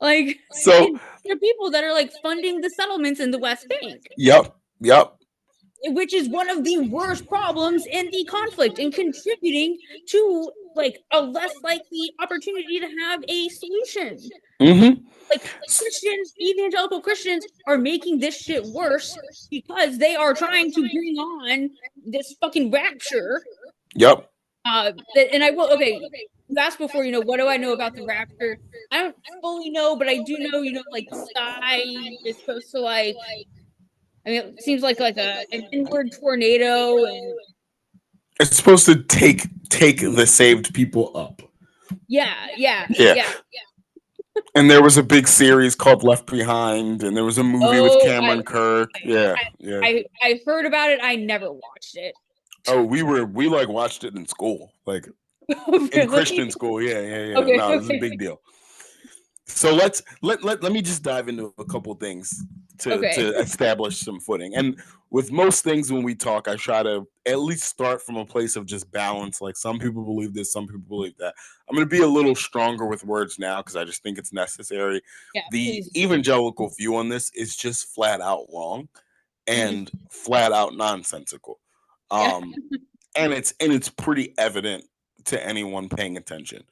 Like, So, and there are people that are like funding the settlements in the West Bank, yep, yep. which is one of the worst problems in the conflict and contributing to like a less likely opportunity to have a solution. Mm-hmm. Like Christians, evangelical Christians are making this shit worse because they are trying to bring on this fucking rapture. Yep. And I will, okay, you asked before, what do I know about the rapture? I don't fully know, but I do know, like the sky is supposed to like, I mean, it seems like an inward tornado, and It's supposed to take the saved people up. yeah, yeah, Yeah. yeah. And there was a big series called Left Behind, and there was a movie with Oh, Cameron Kirk. Yeah, I, yeah. I heard about it. I never watched it. Oh, we like watched it in school, like in Christian Really? school. Yeah, yeah, yeah. Okay, No, it was a okay, big deal. So let me just dive into a couple things okay. to establish some footing. And with most things when we talk, I try to at least start from a place of just balance. Like some people believe this, some people believe that. I'm going to be a little stronger with words now because I just think it's necessary. Yeah, The please do. evangelical view on this is just flat out wrong Mhm. and flat out nonsensical. Yeah. Um, and it's pretty evident to anyone paying attention.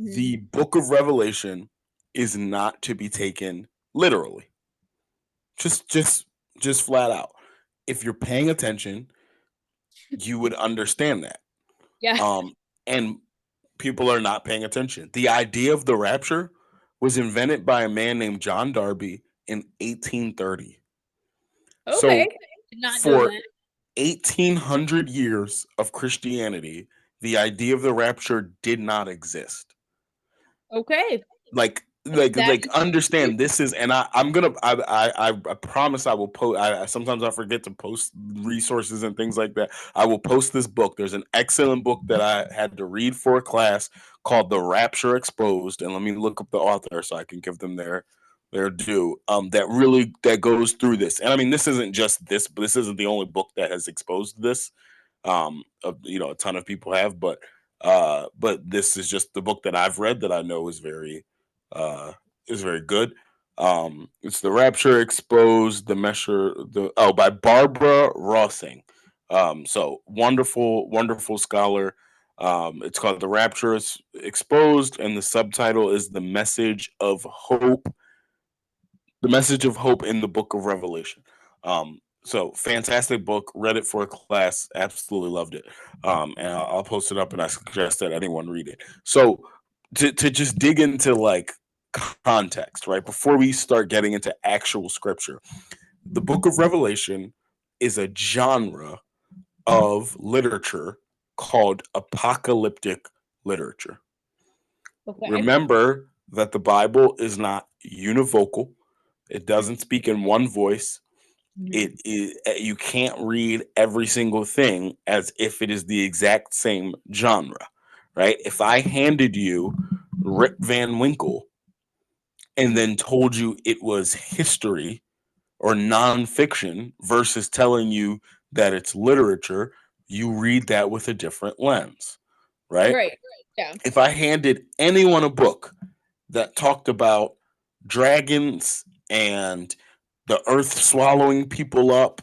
Mhm. The book of Revelation is not to be taken literally. Just flat out. If you're paying attention, you would understand that. Yeah. Um and people are not paying attention. The idea of the rapture was invented by a man named John Darby in 1830. Okay. So Did not know for that. 1800 years of Christianity, the idea of the rapture did not exist. Okay. Like That is understand this is, and I'm gonna I promise I will post. Sometimes I forget to post resources and things like that. I will post this book. There's an excellent book that I had to read for a class called The Rapture Exposed, and let me look up the author so I can give them their due. That really that goes through this, and I mean this isn't just this, but this isn't the only book that has exposed this. A ton of people have, but this is just the book that I've read that I know uh is very good. It's The Rapture Exposed, the measure the oh by Barbara Rossing. So wonderful, wonderful scholar. It's called The Rapture Exposed, and the subtitle is the message of hope in the book of Revelation. So fantastic book. Read it for a class. Absolutely loved it. And I'll post it up, and I suggest that anyone read it. So to just dig into like context, right before we start getting into actual scripture, the book of Revelation is a genre of literature called apocalyptic literature. okay. Remember that the Bible is not univocal. It doesn't speak in one voice. Mhm. It is you can't read every single thing as if it is the exact same genre, right? If I handed you Rip Van Winkle and then told you it was history or nonfiction versus telling you that it's literature, you read that with a different lens, right? Right. Yeah. If I handed anyone a book that talked about dragons and the earth swallowing people up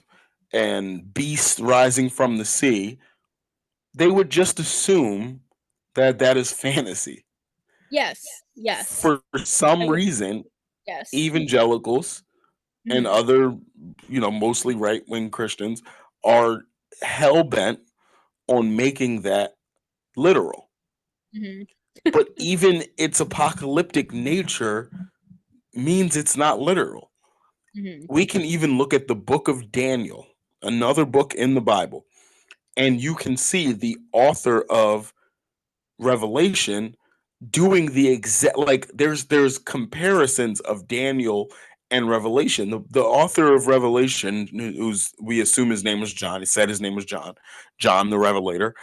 and beasts rising from the sea, they would just assume that that is fantasy. Yes. Yes. For some I would. reason, Yes. evangelicals and Mhm. other, mostly right wing Christians are hell bent on making that literal. Mhm. But even its apocalyptic nature means it's not literal. Mhm. We can even look at the book of Daniel, another book in the Bible, and you can see the author of Revelation doing the exact like there's comparisons of Daniel and Revelation. The author of Revelation, who's we assume his name was John, he said his name was John, John the Revelator,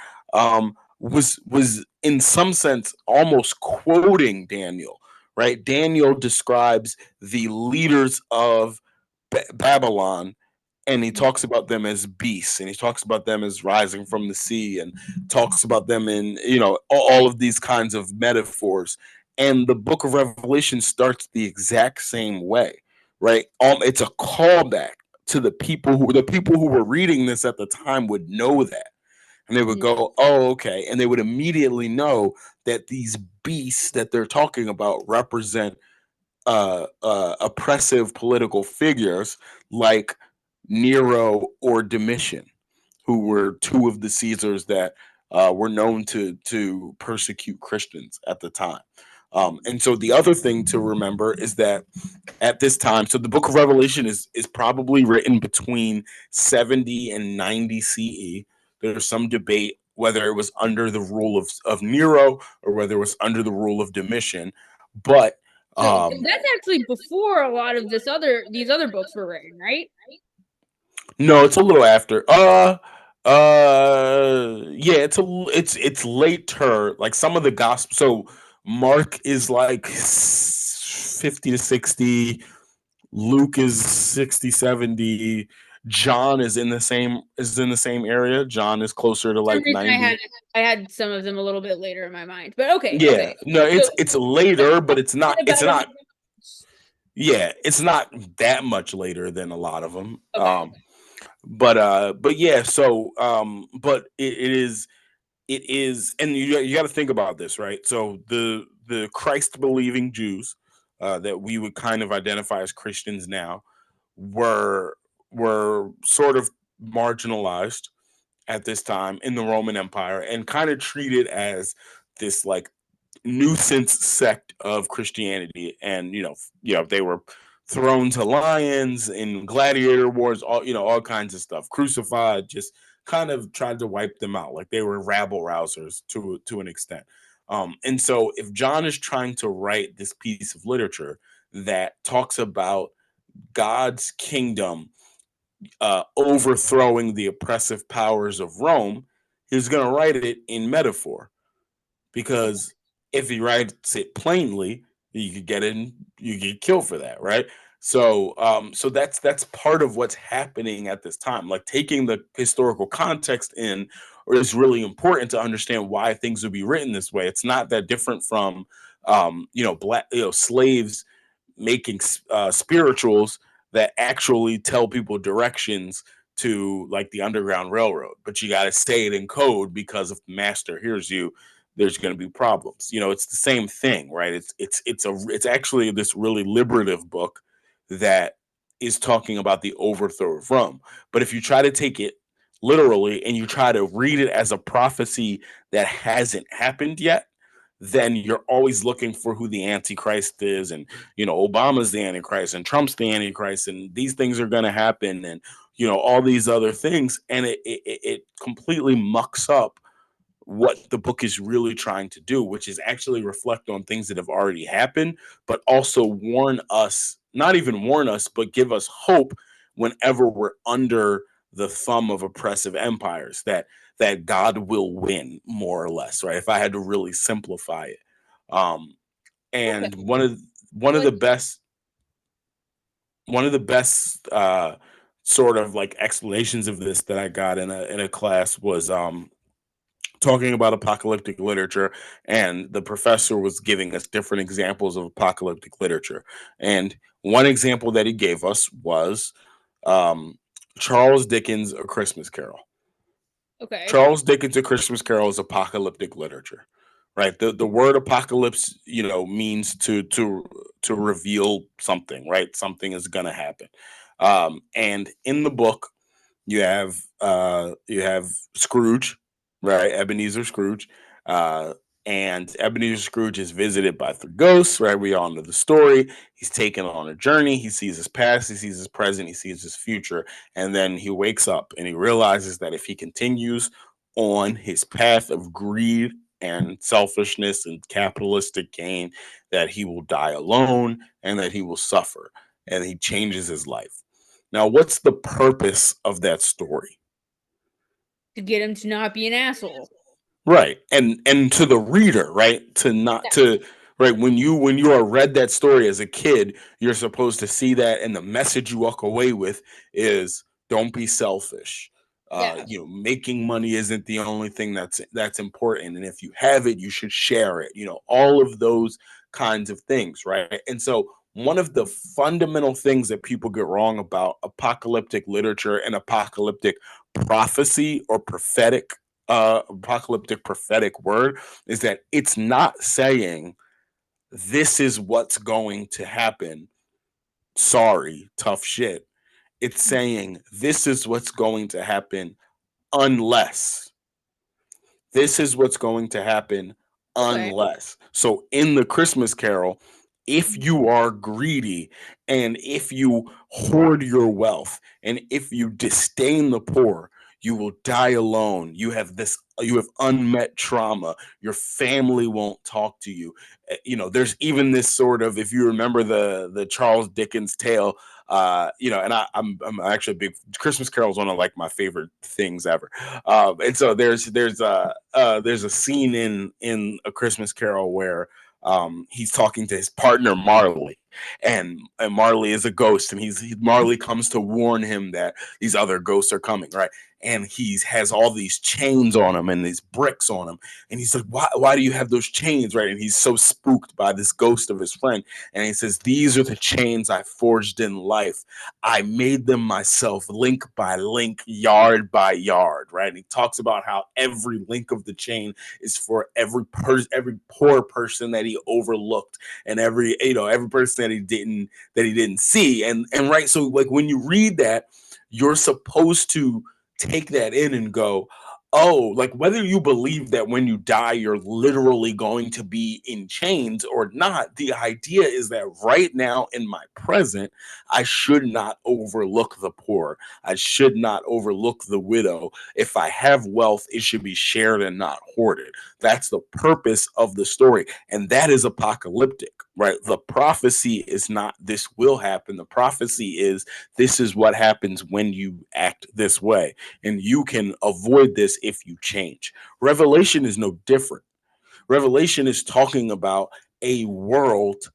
was in some sense almost quoting Daniel, right? Daniel describes the leaders of Babylon, and he Mhm. talks about them as beasts, and he talks about them as rising from the sea, and talks about them in all of these kinds of metaphors. And the book of Revelation starts the exact same way, right? It's a callback to the people who were reading this at the time would know that, and they would Mhm. go, "Oh, okay," and they would immediately know that these beasts that they're talking about represent oppressive political figures like Nero or Domitian, who were two of the Caesars that were known to persecute Christians at the time. And so the other thing to remember is that at this time, so the Book of Revelation is probably written between 70 and 90 CE. There's some debate whether it was under the rule of Nero or whether it was under the rule of Domitian, but So um, that's actually before a lot of these other books were written, right? no, it's a little after. Yeah, it's later. Like some of the gospel. So Mark is like 50 to 60. Luke is 60, 70. John is in the same area. John is closer to For some like reason, 90. I had some of them a little bit later in my mind, but okay, Yeah, okay. no, So it's later, but it's not. about It's a not. Yeah, it's not that much later than a lot of them. okay. But yeah, so but it is, and you got to think about this, right? So the Christ believing Jews that we would kind of identify as Christians now were sort of marginalized at this time in the Roman Empire and kind of treated as this like nuisance sect of Christianity, and they were thrown to lions in gladiator wars, all kinds of stuff, crucified, just kind of tried to wipe them out, like they were rabble rousers to an extent. And so, if John is trying to write this piece of literature that talks about God's kingdom overthrowing the oppressive powers of Rome, he's going to write it in metaphor, because if he writes it plainly, you could you get killed for that, right? So that's part of what's happening at this time. Like taking the historical context in is really important to understand why things would be written this way. It's not that different from black slaves making spirituals that actually tell people directions to like the Underground Railroad, but you got to say it in code because if the master hears you, there's going to be problems. It's the same thing, right? It's actually this really liberative book that is talking about the overthrow of Rome. But if you try to take it literally and you try to read it as a prophecy that hasn't happened yet, then you're always looking for who the antichrist is, and Obama's the antichrist and Trump's the antichrist and these things are going to happen, and all these other things, and it completely mucks up what the book is really trying to do, which is actually reflect on things that have already happened, but also warn us, not even warn us, but give us hope whenever we're under the thumb of oppressive empires, that God will win, more or less, right? If I had to really simplify it. Um, Okay. and one of Like the best sort of like explanations of this that I got in a class was talking about apocalyptic literature, and the professor was giving us different examples of apocalyptic literature. And one example that he gave us was um, Charles Dickens' A Christmas Carol. okay. Charles Dickens' A Christmas Carol is apocalyptic literature, right? The word apocalypse, means to reveal something, right? Something is gonna happen. And in the book, you have Scrooge, right? Ebenezer Scrooge. Uh, and Ebenezer Scrooge is visited by three ghosts, right? We all know the story. He's taken on a journey. He sees his past, he sees his present, he sees his future, and then he wakes up and he realizes that if he continues on his path of greed and selfishness and capitalistic gain, that he will die alone and that he will suffer, and he changes his life. Now, what's the purpose of that story? To get him to not be an asshole. Right. And to the reader, right? To not Yeah. to right when you are read that story as a kid, you're supposed to see that, and the message you walk away with is don't be selfish. Yeah. Making money isn't the only thing that's important, and if you have it, you should share it. All of those kinds of things, right? And so one of the fundamental things that people get wrong about apocalyptic literature and apocalyptic prophecy or prophetic apocalyptic prophetic word is that it's not saying this is what's going to happen. Sorry, tough shit. It's saying this is what's going to happen unless. This is what's going to happen Okay. unless. So in the Christmas Carol, if you are greedy and if you hoard your wealth and if you disdain the poor, you will die alone. You have unmet trauma. Your family won't talk to you. There's even this sort of, if you remember the Charles Dickens tale, and I'm actually a big Christmas Carol is one of like my favorite things ever. And so there's a scene in A Christmas Carol where he's talking to his partner Marley, and Marley is a ghost, and Marley comes to warn him that these other ghosts are coming, right? And he has all these chains on him and these bricks on him, and he's like, why do you have those chains, right? And he's so spooked by this ghost of his friend, and he says, these are the chains I forged in life. I made them myself, link by link, yard by yard, right? And he talks about how every link of the chain is for every poor person that he overlooked, and every person that he didn't see, and right. So like when you read that, you're supposed to take that in and go, oh, like whether you believe that when you die you're literally going to be in chains or not, the idea is that right now in my present, I should not overlook the poor. I should not overlook the widow. If I have wealth, it should be shared and not hoarded. That's the purpose of the story. And that is apocalyptic, right? The prophecy is not this will happen. The prophecy is this is what happens when you act this way. And you can avoid this if you change. Revelation is no different. Revelation is talking about a world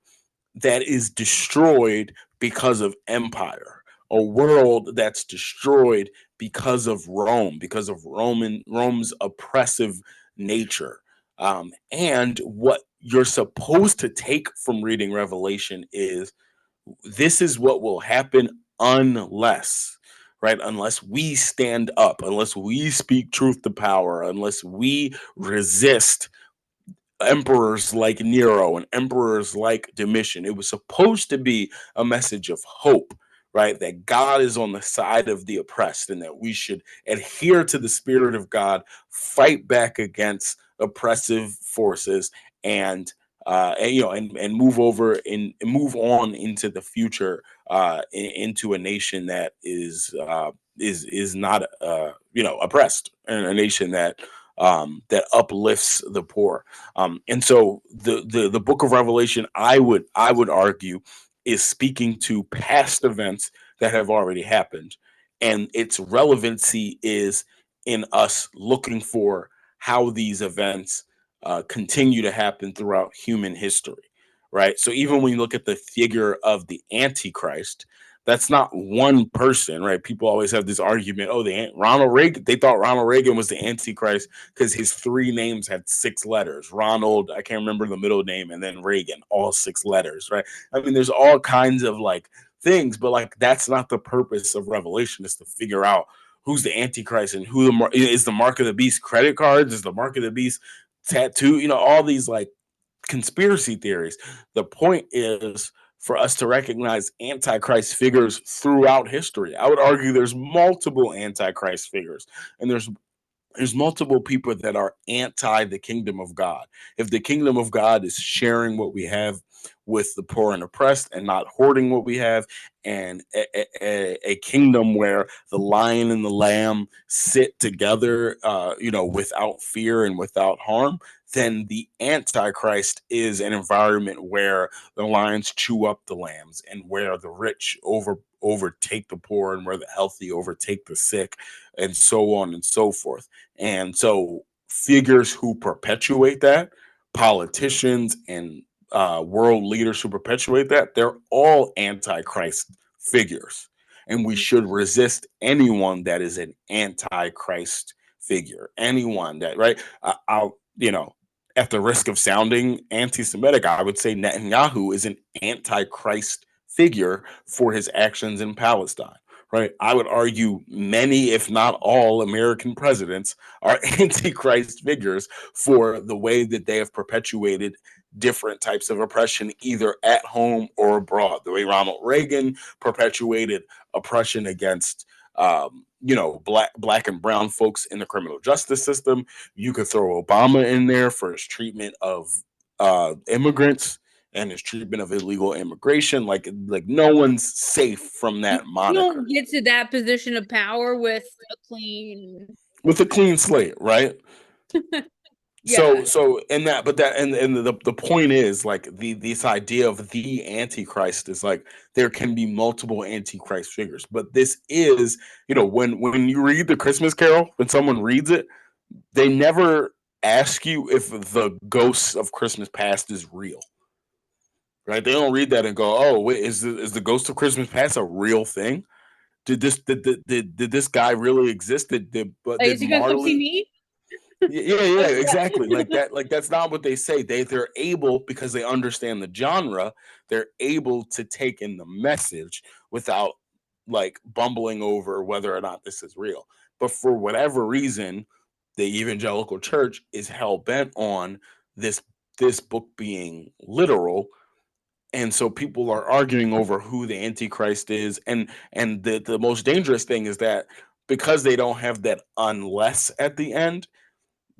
that is destroyed because of empire, a world that's destroyed because of Rome, because of Rome's oppressive nature. And what you're supposed to take from reading Revelation is this is what will happen unless, right? Unless we stand up, unless we speak truth to power, unless we resist emperors like Nero and emperors like Domitian. It was supposed to be a message of hope, right? That God is on the side of the oppressed and that we should adhere to the Spirit of God, fight back against oppressive forces, and move over and move on into the future, into a nation that is not oppressed, and a nation that uplifts the poor. And so the book of Revelation, I would argue, is speaking to past events that have already happened, and its relevancy is in us looking for how these events continue to happen throughout human history, right? So even when you look at the figure of the Antichrist, that's not one person, right? People always have this argument, oh, Ronald Reagan, they thought Ronald Reagan was the Antichrist because his three names had six letters. Ronald, I can't remember the middle name, and then Reagan, all six letters, right? I mean, there's all kinds of like things, but like that's not the purpose of Revelation, is to figure out who's the Antichrist and is the mark of the beast credit cards, is the mark of the beast tattoo, all these like conspiracy theories. The point is for us to recognize antichrist figures throughout history. I would argue there's multiple antichrist figures, and there's multiple people that are anti the kingdom of God. If the kingdom of God is sharing what we have with the poor and oppressed and not hoarding what we have, and a kingdom where the lion and the lamb sit together, without fear and without harm, then the Antichrist is an environment where the lions chew up the lambs, and where the rich overtake the poor, and where the healthy overtake the sick, and so on and so forth. And so figures who perpetuate that, politicians and world leaders who perpetuate that, they're all antichrist figures. And we should resist anyone that is an antichrist figure. Anyone that, right? I'll, at the risk of sounding anti-Semitic, I would say Netanyahu is an anti-Christ figure for his actions in Palestine. Right, I would argue many, if not all, American presidents are anti-Christ figures for the way that they have perpetuated different types of oppression, either at home or abroad. The way Ronald Reagan perpetuated oppression against, black and brown folks in the criminal justice system. You could throw Obama in there for his treatment of immigrants and his treatment of illegal immigration. Like no one's safe from that You moniker don't get to that position of power with a clean. with a clean slate, right? Yeah. So and that but that and the point is, like, this idea of the antichrist is like there can be multiple antichrist figures, but this is, when you read the Christmas Carol, when someone reads it, they never ask you if the ghost of Christmas past is real, right? They don't read that and go, oh wait, is the ghost of Christmas past a real thing? Did this guy really exist? But Like, did is he gonna come see Marley? me? Yeah, Like, yeah. exactly. Like that's not what they say. They're able, because they understand the genre, they're able to take in the message without like bumbling over whether or not this is real. But for whatever reason, the evangelical church is hell bent on this this book being literal, and so people are arguing over who the antichrist is, and the most dangerous thing is that because they don't have that unless at the end,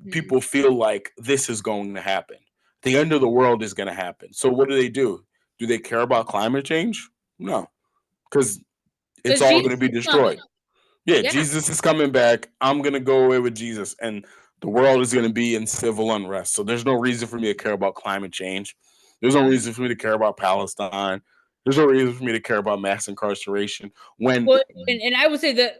Mhm. people feel like this is going to happen. The end of the world is going to happen. So what do they do? Do they care about climate change? No, because it's Because all going Jesus to be is coming. destroyed. Yeah, Yeah. Jesus is coming back. I'm going to go away with Jesus, and the world is going to be in civil unrest. So there's no reason for me to care about climate change. There's no reason for me to care about Palestine. There's no reason for me to care about mass incarceration when. Well, and I would say that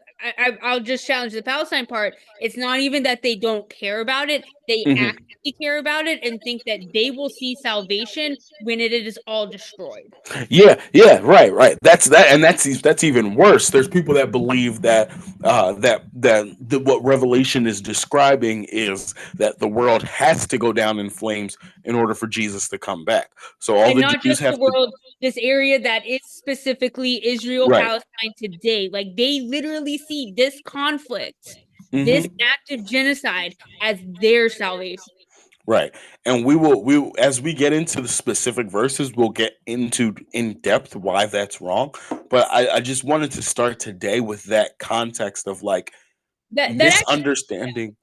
I'll just challenge the Palestine part. It's not even that they don't care about it; they Mhm. actively care about it and think that they will see salvation when it is all destroyed. Yeah, right. That's even worse. There's people that believe that what Revelation is describing is that the world has to go down in flames in order for Jesus to come back. So all And the not Jews just the have to. world, this area that is specifically Israel, Right. Palestine today. Like they literally see this conflict, this Hmm. act of genocide as their salvation. Right. And we as we get into the specific verses, we'll get into in depth why that's wrong. But I just wanted to start today with that context of like That actually misunderstanding.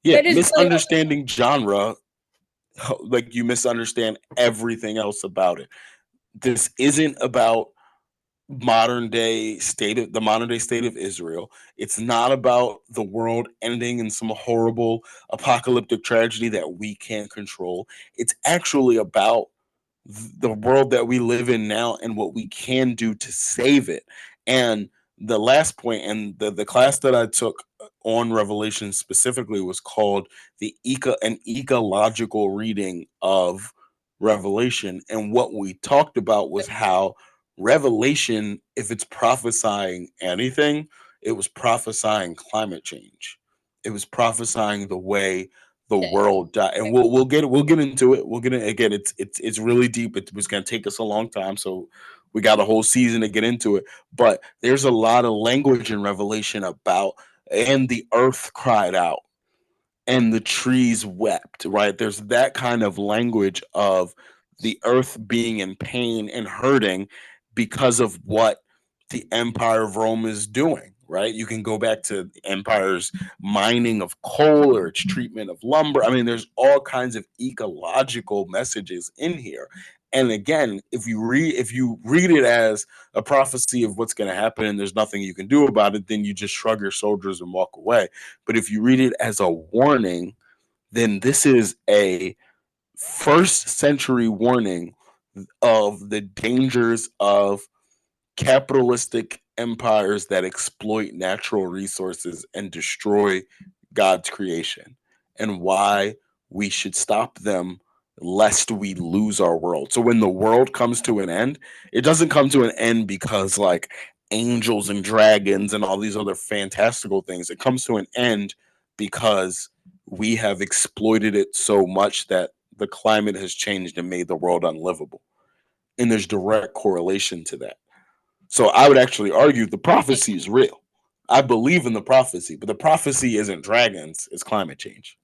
Yeah, that is really misunderstanding genre, like you misunderstand everything else about it. This isn't about modern day state of Israel. It's not about the world ending in some horrible apocalyptic tragedy that we can't control. It's actually about the world that we live in now and what we can do to save it. And the last point, and the class that I took on Revelation specifically was called an ecological reading of Revelation. And what we talked about was how Revelation, if it's prophesying anything, it was prophesying climate change. It was prophesying the way the world die. And we'll get into it. We'll get in again. It's really deep. It was going to take us a long time, so we got a whole season to get into it. But there's a lot of language in Revelation about, and the earth cried out and the trees wept, right? There's that kind of language of the earth being in pain and hurting because of what the Empire of Rome is doing, right? You can go back to the empire's mining of coal or its treatment of lumber. I mean, there's all kinds of ecological messages in here. And again, if you read it as a prophecy of what's going to happen and there's nothing you can do about it, then you just shrug your shoulders and walk away. But if you read it as a warning, then this is a first century warning of the dangers of capitalistic empires that exploit natural resources and destroy God's creation, and why we should stop them lest we lose our world. So when the world comes to an end, it doesn't come to an end because like angels and dragons and all these other fantastical things. It comes to an end because we have exploited it so much that the climate has changed and made the world unlivable. And there's direct correlation to that. So I would actually argue the prophecy is real. I believe in the prophecy, but the prophecy isn't dragons, it's climate change.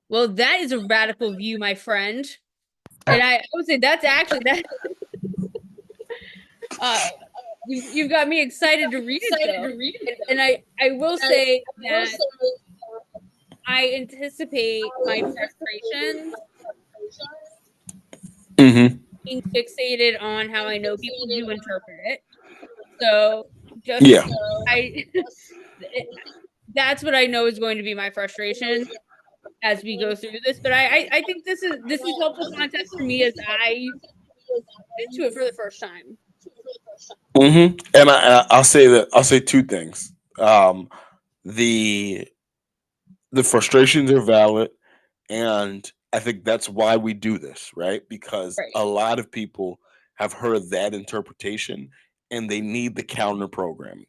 Well, that is a radical view, my friend. And I would say that's actually that uh you've got me excited to read it though. And I will say that I anticipate my frustrations Mm-hmm. being fixated on how I know people do interpret it. So just Yeah. I that's what I know is going to be my frustration as we go through this. But I think this is helpful context for me as I into it for the first time. Mm-hmm. And I'll say that I'll say two things. Um, the the frustrations are valid, and I think that's why we do this, right? Because Right. a lot of people have heard that interpretation, and they need the counter programming.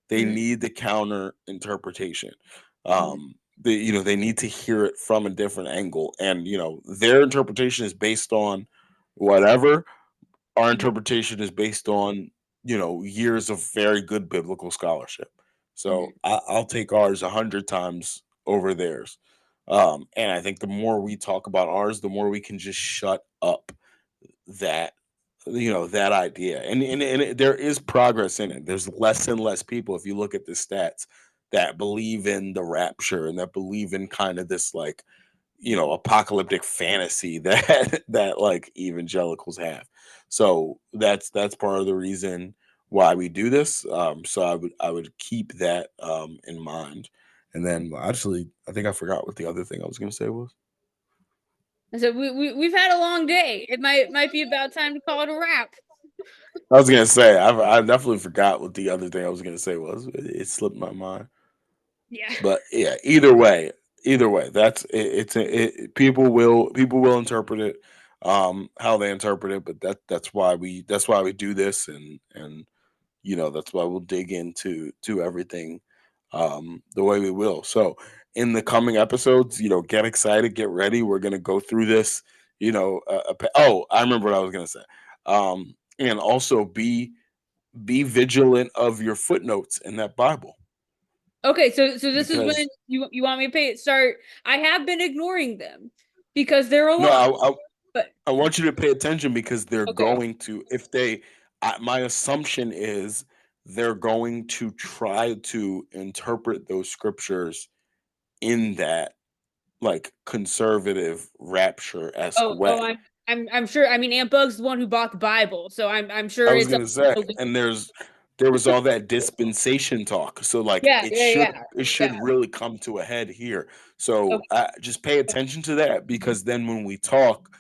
They Mm-hmm. need the counter interpretation. Mm-hmm. They need to hear it from a different angle, and their interpretation is based on whatever. Our Mm-hmm. interpretation is based on years of very good biblical scholarship. Mm-hmm. So I'll take ours 100 times over theirs. And I think the more we talk about ours, the more we can just shut up that that idea. There is progress in it. There's less and less people, if you look at the stats, that believe in the rapture and that believe in kind of this like apocalyptic fantasy that that like evangelicals have. So that's part of the reason why we do this. So I would keep that in mind. And then actually I think I forgot what the other thing I was going to say was. So we've had a long day. It might be about time to call it a wrap. I was gonna say I definitely forgot what the other thing I was gonna say was. It slipped my mind. Yeah. But yeah, either way, people will interpret it how they interpret it, but that's why we do this, and that's why we'll dig into everything the way we will. So in the coming episodes, get excited, get ready. We're gonna go through this. Oh, I remember what I was gonna say. And also be vigilant of your footnotes in that Bible Okay, so this is when because you want me to pay it start. I have been ignoring them because they're a no, lot. But I want you to pay attention because they're okay. going to, if they, my assumption is they're going to try to interpret those scriptures in that like conservative rapture esque Oh, way. I'm sure. I mean, Aunt Bug's the one who bought the Bible, so I'm sure I was it's gonna say, all. and there was all that dispensation talk, so like Yeah, it yeah, should yeah, it yeah. should really come to a head here. So Okay. just pay attention to that because then when we talk,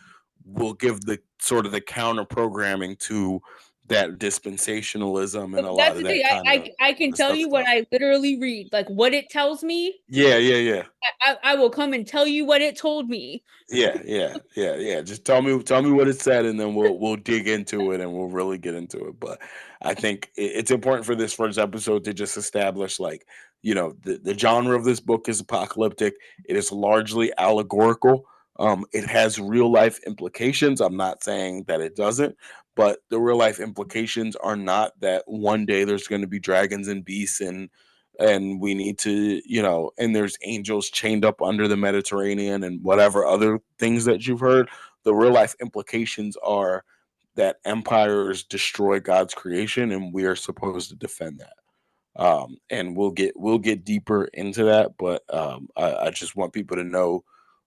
we'll give the sort of the counter programming to that dispensationalism and So a lot that's of the thing. that kind of I can tell you what stuff. I literally read, like what it tells me. Yeah, yeah, yeah. I will come and tell you what it told me. Yeah, yeah, yeah, yeah. Just tell me what it said, and then we'll dig into it, and we'll really get into it. But I think it's important for this first episode to just establish, like, the genre of this book is apocalyptic. It is largely allegorical. It has real life implications. I'm not saying that it doesn't, but the real life implications are not that one day there's going to be dragons and beasts and we need to and there's angels chained up under the Mediterranean and whatever other things that you've heard. The real life implications are that empires destroy God's creation and we are supposed to defend that. And we'll get deeper into that, but I just want people to know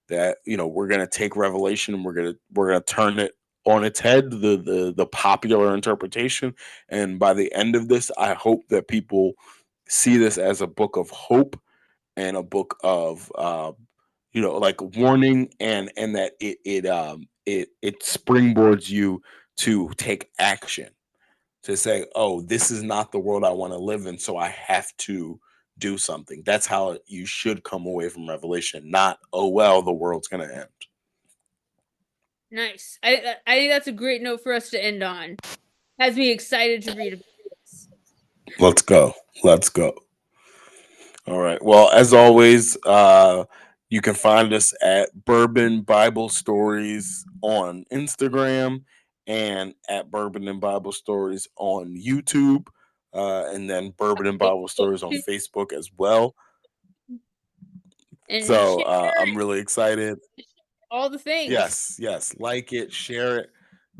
that we're gonna take Revelation and we're gonna turn it on its head, the popular interpretation, and by the end of this, I hope that people see this as a book of hope and a book of like warning, and that it springboards you to take action, to say, oh, this is not the world I want to live in, so I have to do something. That's how you should come away from Revelation, not, oh well, the world's gonna end. Nice. I think that's a great note for us to end on. Has me excited to read about this. Let's go. Let's go. All right. Well, as always, You can find us at Bourbon Bible Stories on Instagram and at Bourbon and Bible Stories on YouTube, and then Bourbon and Bible Stories on Facebook as well. And So I'm really excited. all the things. Yes. Like it, share it,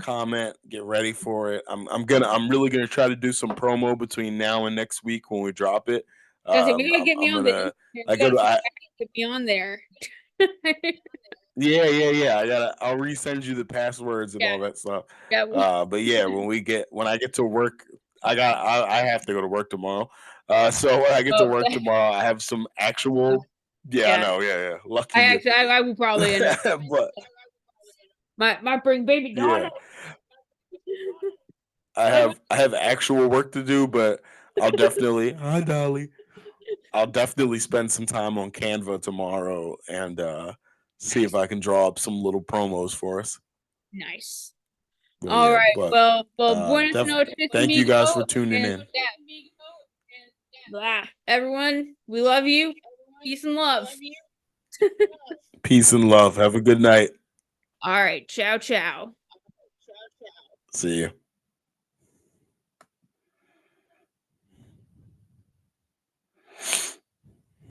comment, get ready for it. I'm really gonna try to do some promo between now and next week when we drop it. Guys, you gotta get me I'm on the gonna Instagram. I You go gotta to get me on there. yeah. I'll resend you the passwords and Yeah, all that stuff. yeah. But yeah, when I get to work, I have to go to work tomorrow. So when I get to work tomorrow, I have some actual. Yeah, I Yeah. know. Yeah. Lucky you. I will probably end up. But Might bring baby yeah, daughter. I have actual work to do, but I'll definitely hi Dolly. I'll definitely spend some time on Canva tomorrow and see if Nice. I can draw up some little promos for us. Nice. But All yeah, right. but Well, buenas noches, thank you guys for amigo. tuning And in. blah. Everyone, we love you. Peace and love. Peace and love. Have a good night. All right. Ciao, ciao. See you.